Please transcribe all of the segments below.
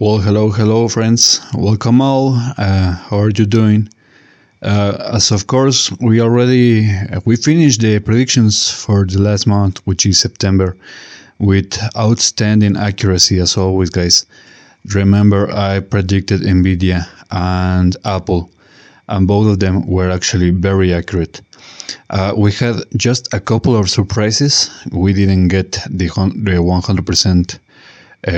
Well, hello, friends. Welcome all. How are you doing? As of course, we finished the predictions for the last month, which is September, with outstanding accuracy as always, guys. Remember, I predicted NVIDIA and Apple, and both of them were actually very accurate. We had just a couple of surprises. We didn't get the 100%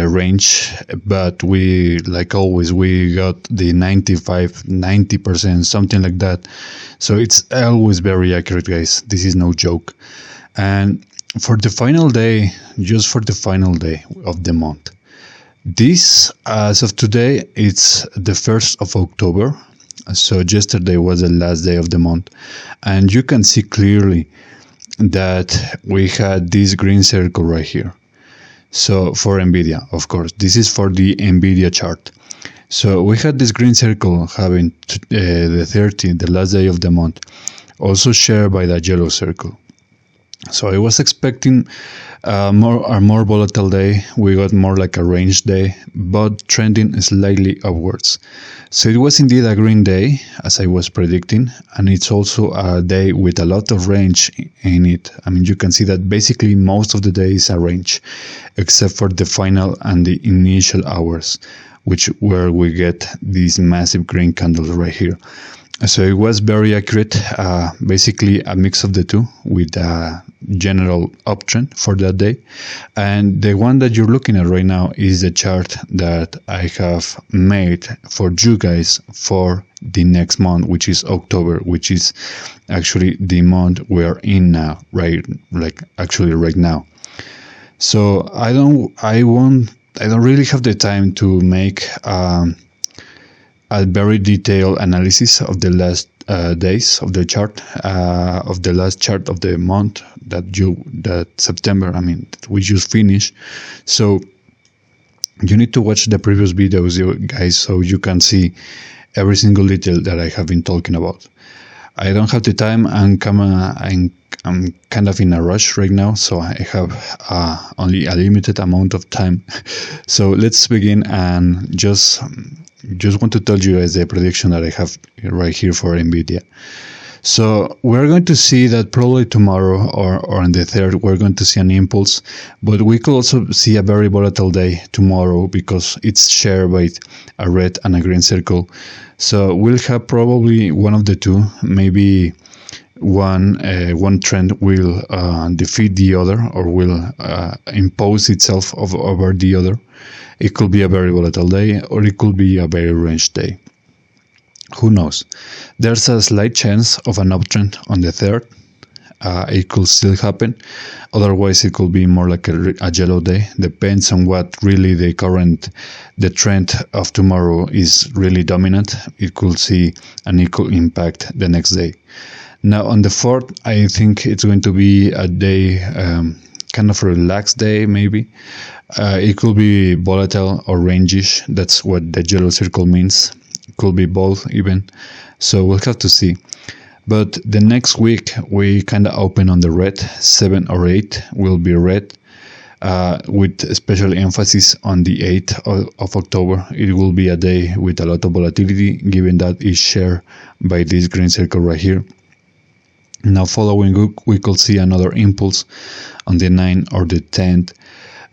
range, but we, like always, we got the 90%, something like that. So it's always very accurate, guys. This is no joke. And for the final day, just for the final day of the month, this, as of today, it's the 1st of October. So yesterday was the last day of the month, and you can see clearly that we had this green circle right here. So for NVIDIA, of course, this is for the NVIDIA chart. So we had this green circle having the 30th, the last day of the month, also shared by the yellow circle. So I was expecting a more volatile day. We got more like a range day, but trending slightly upwards. So it was indeed a green day, as I was predicting, and it's also a day with a lot of range in it. I mean, you can see that basically most of the day is a range, except for the final and the initial hours, where we get these massive green candles right here. So it was very accurate, basically a mix of the two with a general uptrend for that day. And the one that you're looking at right now is the chart that I have made for you guys for the next month, which is October, which is actually the month we're in now, right now. So I don't really have the time to make a very detailed analysis of the last days of the chart, of the last chart of the month that September. I mean, we just finished. So you need to watch the previous videos, guys, so you can see every single detail that I have been talking about. I don't have the time. I'm kind of in a rush right now, so I have only a limited amount of time. So let's begin, and just want to tell you as the prediction that I have right here for NVIDIA. So we're going to see that probably tomorrow or on the 3rd, we're going to see an impulse, but we could also see a very volatile day tomorrow because it's shared by a red and a green circle. So we'll have probably one of the two, maybe one trend will defeat the other or will impose itself over the other. It could be a very volatile day, or it could be a very range day. Who knows? There's a slight chance of an uptrend on the 3rd. It could still happen. Otherwise, it could be more like a yellow day. Depends on what really the trend of tomorrow is really dominant. It could see an equal impact the next day. Now, on the 4th, I think it's going to be a day, kind of a relaxed day, maybe. It could be volatile or rangish. That's what the yellow circle means. It could be both even. So we'll have to see. But the next week, we kind of open on the red. 7 or 8 will be red, with special emphasis on the 8th of October. It will be a day with a lot of volatility, given that it's shared by this green circle right here. Now, following week, we could see another impulse on the 9th or the 10th.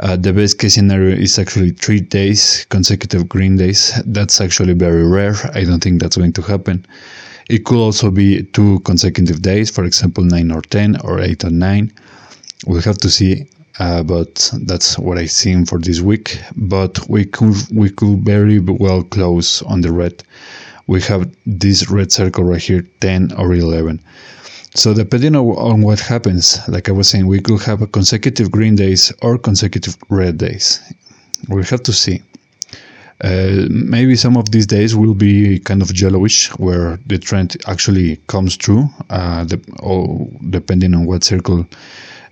The best case scenario is actually 3 days, consecutive green days. That's actually very rare. I don't think that's going to happen. It could also be 2 consecutive days, for example, 9 or 10 or 8 or 9. We'll have to see, but that's what I've seen for this week. But we could very well close on the red. We have this red circle right here, 10 or 11. So depending on what happens, like I was saying, we could have a consecutive green days or consecutive red days. We'll have to see. Maybe some of these days will be kind of yellowish, where the trend actually comes through, depending on what circle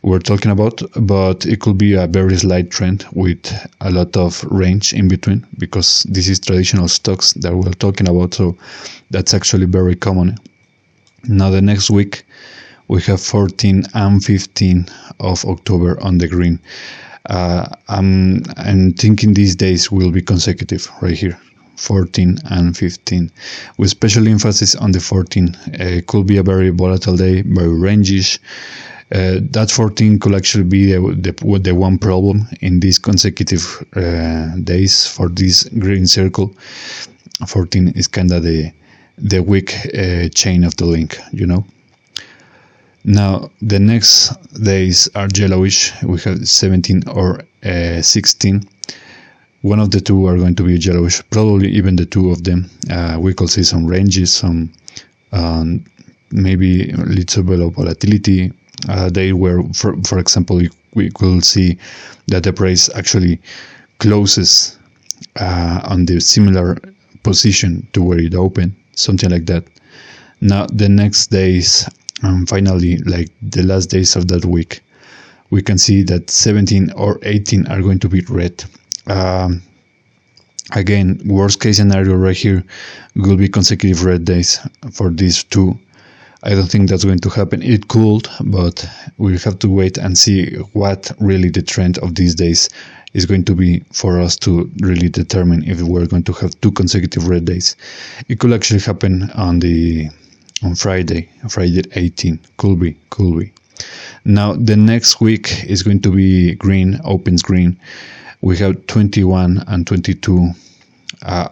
we're talking about. But it could be a very slight trend with a lot of range in between, because this is traditional stocks that we're talking about. So that's actually very common. Now the next week, we have 14 and 15 of October on the green. I'm thinking these days will be consecutive right here, 14 and 15, with special emphasis on the 14. It could be a very volatile day, very rangish. That 14 could actually be the one problem in these consecutive days for this green circle. 14 is kind of the weak chain of the link, you know. Now the next days are yellowish. We have 17 or 16. One of the two are going to be yellowish, probably even the two of them. We could see some ranges, some maybe a little bit of volatility. They were, for example, we could see that the price actually closes on the similar position to where it opened, something like that. Now the next days, finally, like the last days of that week, we can see that 17 or 18 are going to be red. Again, worst case scenario right here will be consecutive red days for these two. I don't think that's going to happen. It could, but we'll have to wait and see what really the trend of these days is going to be for us to really determine if we're going to have two consecutive red days. It could actually happen on Friday 18. Could be. Now the next week is going to be green, opens green. We have 21 and 22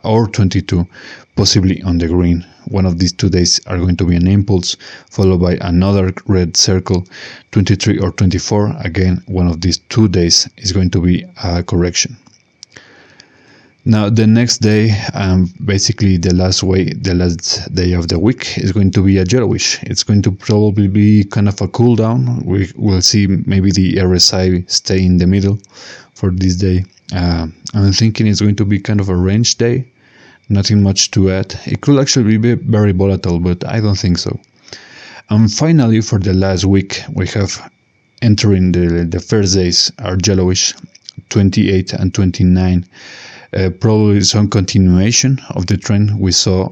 or 22 possibly on the green. One of these 2 days are going to be an impulse followed by another red circle. 23 or 24, again, one of these 2 days is going to be a correction. Now the next day, basically the last day of the week, is going to be a yellowish. It's going to probably be kind of a cool down. We will see maybe the RSI stay in the middle for this day. I'm thinking it's going to be kind of a range day. Nothing much to add. It could actually be very volatile, but I don't think so. And finally, for the last week, we have entering the first days are yellowish, 28 and 29. Probably some continuation of the trend we saw,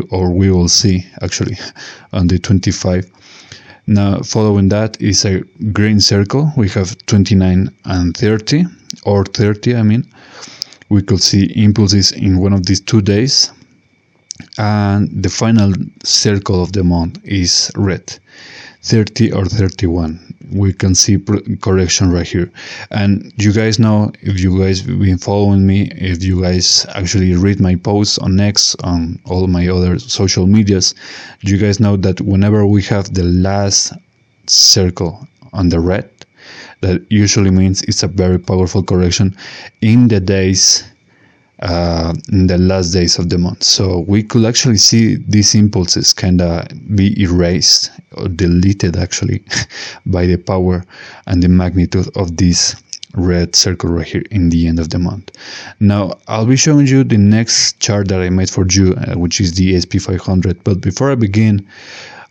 or we will see actually on the 25. Now, following that is a green circle. We have 29 and 30, or 30, I mean. We could see impulses in one of these 2 days. And the final circle of the month is red, 30 or 31. We can see correction right here. And you guys know, if you guys have been following me, if you guys actually read my posts on X, on all my other social medias, you guys know that whenever we have the last circle on the red, that usually means it's a very powerful correction in the days, in the last days of the month. So we could actually see these impulses kind of be erased or deleted actually by the power and the magnitude of this red circle right here in the end of the month. Now I'll be showing you the next chart that I made for you, which is the SP500. But before I begin,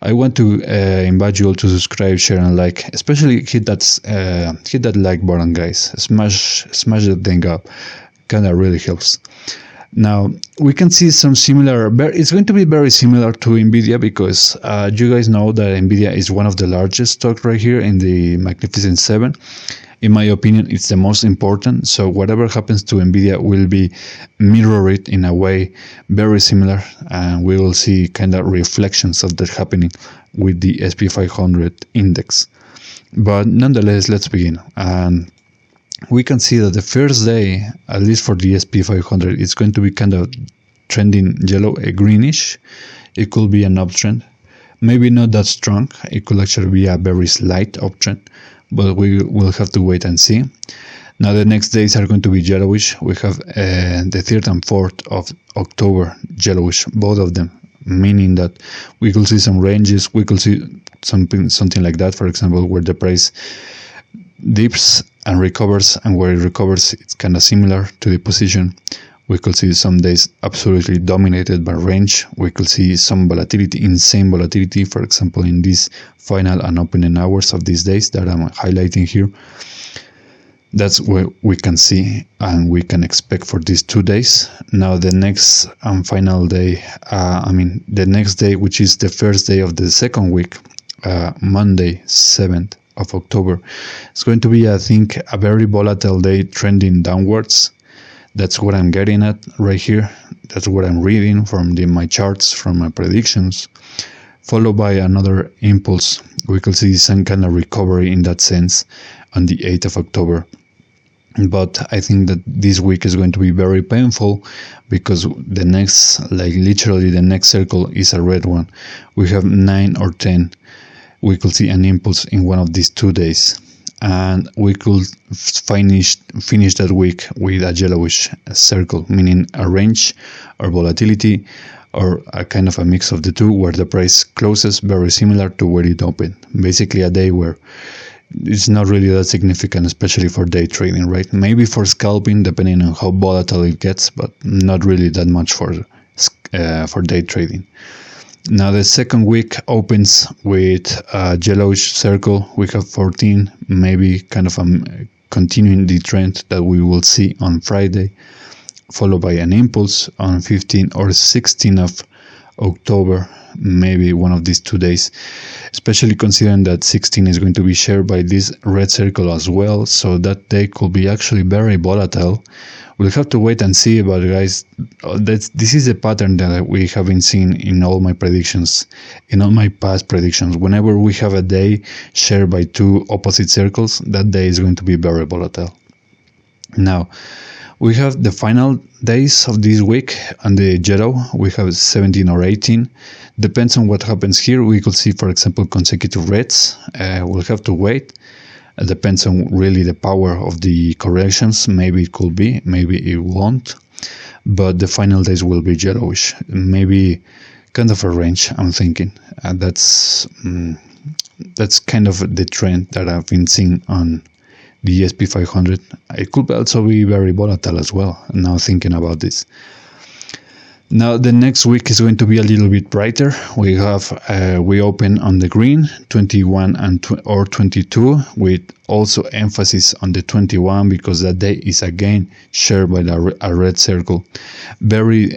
I want to invite you all to subscribe, share, and like. Especially hit that like button, guys. Smash that thing up. Kind of really helps. Now we can see some similar. It's going to be very similar to NVIDIA because you guys know that NVIDIA is one of the largest stocks right here in the Magnificent Seven. In my opinion, it's the most important. So whatever happens to NVIDIA will be mirrored in a way very similar, and we will see kind of reflections of that happening with the SP500 index. But nonetheless, let's begin. And we can see that the first day, at least for the SP500, it's going to be kind of trending yellow, greenish. It could be an uptrend. Maybe not that strong. It could actually be a very slight uptrend, but we will have to wait and see. Now the next days are going to be yellowish. We have the 3rd and 4th of October yellowish, both of them, meaning that we could see some ranges. We could see something like that, for example, where the price dips and recovers, and where it recovers, it's kind of similar to the position. We could see some days absolutely dominated by range. We could see some volatility, insane volatility, for example, in these final and opening hours of these days that I'm highlighting here. That's what we can see and we can expect for these 2 days. Now the next and final day, the next day, which is the first day of the second week, Monday, 7th of October. It's going to be, I think, a very volatile day trending downwards. That's what I'm getting at right here. That's what I'm reading from my charts, from my predictions, followed by another impulse. We could see some kind of recovery in that sense on the 8th of October. But I think that this week is going to be very painful because the next, like literally the next circle is a red one. We have 9 or 10. We could see an impulse in one of these 2 days. And we could finish that week with a yellowish circle, meaning a range or volatility or a kind of a mix of the two, where the price closes very similar to where it opened. Basically a day where it's not really that significant, especially for day trading, right? Maybe for scalping, depending on how volatile it gets, but not really that much for day trading. Now the second week opens with a yellowish circle. We have 14, maybe kind of continuing the trend that we will see on Friday, followed by an impulse on 15 or 16 of October, maybe one of these 2 days, especially considering that 16 is going to be shared by this red circle as well, so that day could be actually very volatile. We'll have to wait and see, but guys, this is a pattern that we have been seeing in all my predictions, in all my past predictions. Whenever we have a day shared by two opposite circles, that day is going to be very volatile. Now, we have the final days of this week on the yellow. We have 17 or 18. Depends on what happens here. We could see, for example, consecutive reds. We'll have to wait. It depends on really the power of the corrections. Maybe it could be, maybe it won't. But the final days will be yellowish. Maybe kind of a range, I'm thinking. That's kind of the trend that I've been seeing on the SP500. It could also be very volatile as well, now thinking about this. Now the next week is going to be a little bit brighter. We open on the green, 21 or 22, with also emphasis on the 21, because that day is again shared by a red circle. Very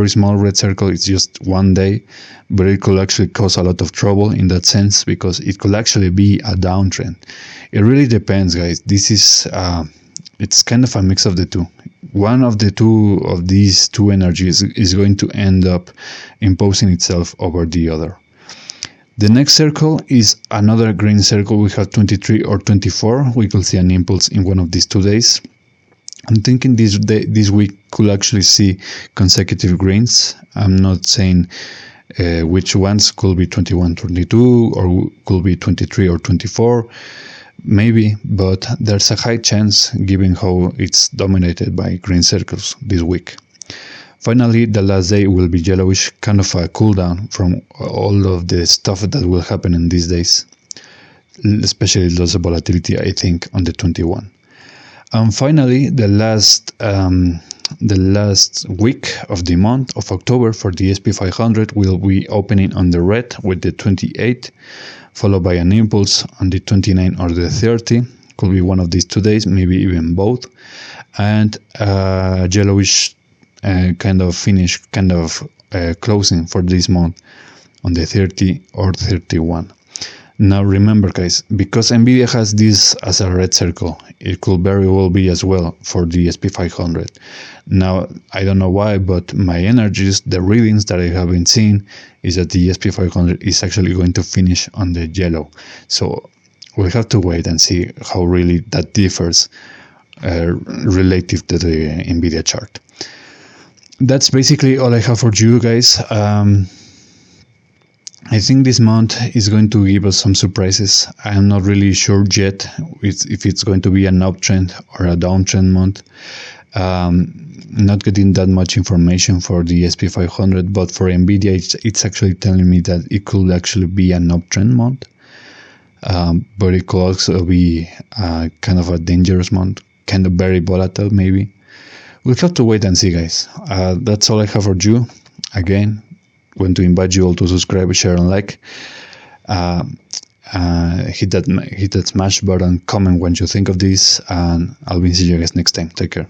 small red circle. It's just one day, but it could actually cause a lot of trouble in that sense, because it could actually be a downtrend. It really depends, guys. This is it's kind of a mix of the two. One of these two energies is going to end up imposing itself over the other. The next circle is another green circle. We have 23 or 24. We could see an impulse in one of these 2 days. I'm thinking this week could actually see consecutive greens. I'm not saying which ones. Could be 21, 22, or could be 23 or 24. Maybe, but there's a high chance given how it's dominated by green circles this week. Finally, the last day will be yellowish, kind of a cool down from all of the stuff that will happen in these days, especially lots of volatility, I think, on the 21. And finally, the last week of the month of October for the SP500 will be opening on the red with the 28, followed by an impulse on the 29 or the 30. Could be one of these 2 days, maybe even both, and yellowish kind of finish, kind of closing for this month on the 30 or 31. Now remember, guys, because NVIDIA has this as a red circle, it could very well be as well for the SP500. Now, I don't know why, but my energies, the readings that I have been seeing, is that the SP500 is actually going to finish on the yellow. So we'll have to wait and see how really that differs relative to the NVIDIA chart. That's basically all I have for you guys. I think this month is going to give us some surprises. I'm not really sure yet if it's going to be an uptrend or a downtrend month. Not getting that much information for the SP500, but for NVIDIA, it's actually telling me that it could actually be an uptrend month. But it could also be kind of a dangerous month, kind of very volatile maybe. We'll have to wait and see, guys. That's all I have for you. Again, want to invite you all to subscribe, share, and like. Hit that smash button, comment what you think of this, and I'll be seeing you guys next time. Take care.